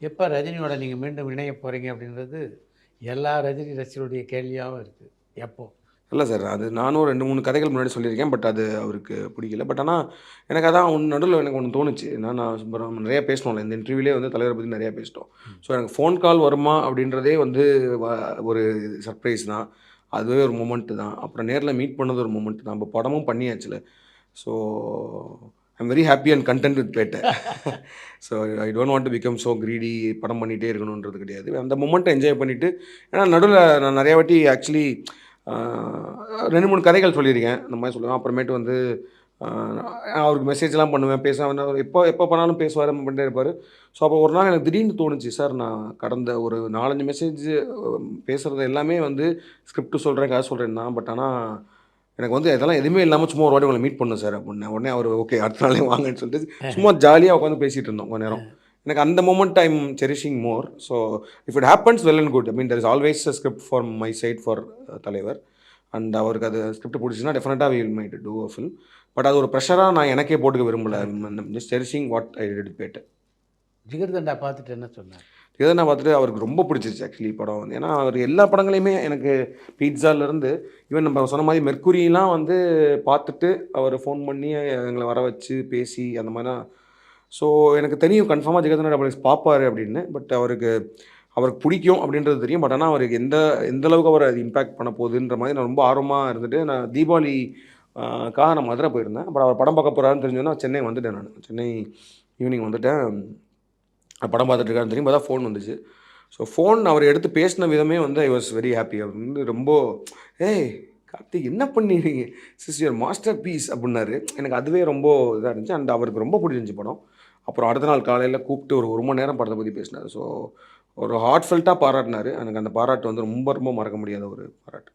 எப்போ ரஜினியோட நீங்கள் மீண்டும் இணைய போகிறீங்க அப்படின்றது எல்லா ரஜினி ரசிகருடைய கேள்வியாகவும் இருக்குது. எப்போ? இல்லை சார், அது நானும் 2, 3 கதைகள் முன்னாடி சொல்லியிருக்கேன். பட் அது அவருக்கு பிடிக்கல. பட் ஆனால் எனக்கு அதான் நடுவில் எனக்கு ஒன்று தோணுச்சு. நான் சுப்பராமன் நிறையா பேசினோம்ல, இந்த இன்டர்வியூலேயே வந்து தலைவரை பற்றி நிறையா பேசிட்டோம். ஸோ எனக்கு ஃபோன் கால் வருமா அப்படின்றதே வந்து ஒரு சர்ப்ரைஸ் தான். அதுவே ஒரு மொமெண்ட்டு தான். அப்புறம் நேரில் மீட் பண்ணது ஒரு மொமெண்ட் தான். நம்ம படமும் பண்ணியாச்சுல. So I am very happy and content with Petta. So I don't want to become so greedy. படம் பண்ணிகிட்டே இருக்கணுன்றது கிடையாது. அந்த மொமெண்ட்டை என்ஜாய் பண்ணிவிட்டு, ஏன்னா நடுவில் நான் நிறையா வாட்டி ஆக்சுவலி 2, 3 கதைகள் சொல்லியிருக்கேன். இந்த மாதிரி சொல்லுவேன். அப்புறமேட்டு வந்து அவருக்கு மெசேஜ்லாம் பண்ணுவேன், பேசுவேன். எப்போ எப்போ பண்ணாலும் பேசுவார், பண்ணிட்டே இருப்பார். ஸோ அப்போ ஒரு நாள் எனக்கு திடீர்னு தோணுச்சு, சார் நான் கடந்த ஒரு 4, 5 மெசேஜ் பேசுகிறது எல்லாமே வந்து ஸ்கிரிப்ட் சொல்கிறேன், கதை சொல்கிறேன் தான். பட் ஆனால் எனக்கு வந்து இதெல்லாம் எதுவுமே இல்லாமல் சும்மா ஒரு வாட்டி உங்களை மீட் பண்ணணும் சார் அப்படின்னேன். உடனே அவர் ஓகே அடுத்த நாளே வாங்கன்னு சொல்லிட்டு சும்மா ஜாலியாக உட்காந்து பேசிகிட்டு இருந்தோம் கொஞ்ச நேரம். எனக்கு அந்த moment I am cherishing more. So if it happens well and good. I mean there is always a script for my side for Thalaivar. And அவருக்கு அது ஸ்கிரிப்ட் பிடிச்சின்னா டெஃபினட்டாக we will might do a film. But அது ஒரு ப்ரெஷராக நான் எனக்கே போட்டுக்க விரும்பலை. Just cherishing what I did Petta. Jigarthanda பார்த்துட்டு என்ன சொன்னார்? ஜிகர்தண்டா பார்த்துட்டு அவருக்கு ரொம்ப பிடிச்சிருச்சு ஆக்சுவலி படம் வந்து. ஏன்னா அவர் எல்லா படங்களையுமே எனக்கு பீட்சாலேருந்து ஈவன் நம்ம சொன்ன மாதிரி மெர்க்குரியெலாம் வந்து பார்த்துட்டு அவர் ஃபோன் பண்ணி எங்களை வர வச்சு பேசி அந்த மாதிரிலாம். ஸோ எனக்கு தெரியும் கன்ஃபார்மாக ஜிகர்தண்டா டபுள் பார்ப்பார் அப்படின்னு. பட் அவருக்கு பிடிக்கும் அப்படின்றது தெரியும். பட் ஆனால் அவருக்கு எந்த அளவுக்கு அவர் அது இம்பேக்ட் பண்ண போகுதுன்ற மாதிரி நான் ரொம்ப ஆர்வமாக இருந்துட்டு, நான் தீபாவளிக்காக நான் மதுரை போயிருந்தேன். அப்புறம் அவர் படம் பார்க்க போகிறாருன்னு தெரிஞ்சோன்னா சென்னை வந்துட்டேன். நான் சென்னை ஈவினிங் வந்துட்டேன். படம் பார்த்துட்டு இருக்காருன்னு தெரியும். பார்த்தா ஃபோன் வந்துச்சு. ஸோ ஃபோன் அவர் எடுத்து பேசின விதமே வந்து ஐ வாஸ் வெரி ஹாப்பி. அவர் வந்து ரொம்ப ஏய் கார்த்திக் என்ன பண்ணிடுறீங்க சிஸ்டர் மாஸ்டர் பீஸ் அப்படின்னாரு. எனக்கு அதுவே ரொம்ப இதாக இருந்துச்சு. அண்ட் அவருக்கு ரொம்ப பிடிச்சிருந்துச்சி படம். அப்புறம் அடுத்த நாள் காலையில் கூப்பிட்டு ஒரு மணி நேரம் படத்தை பற்றி பேசினார். ஸோ ஒரு ஹார்ட்ஃபெல்ட்டாக பாராட்டினார். எனக்கு அந்த பாராட்டு வந்து ரொம்ப ரொம்ப மறக்க முடியாத ஒரு பாராட்டு.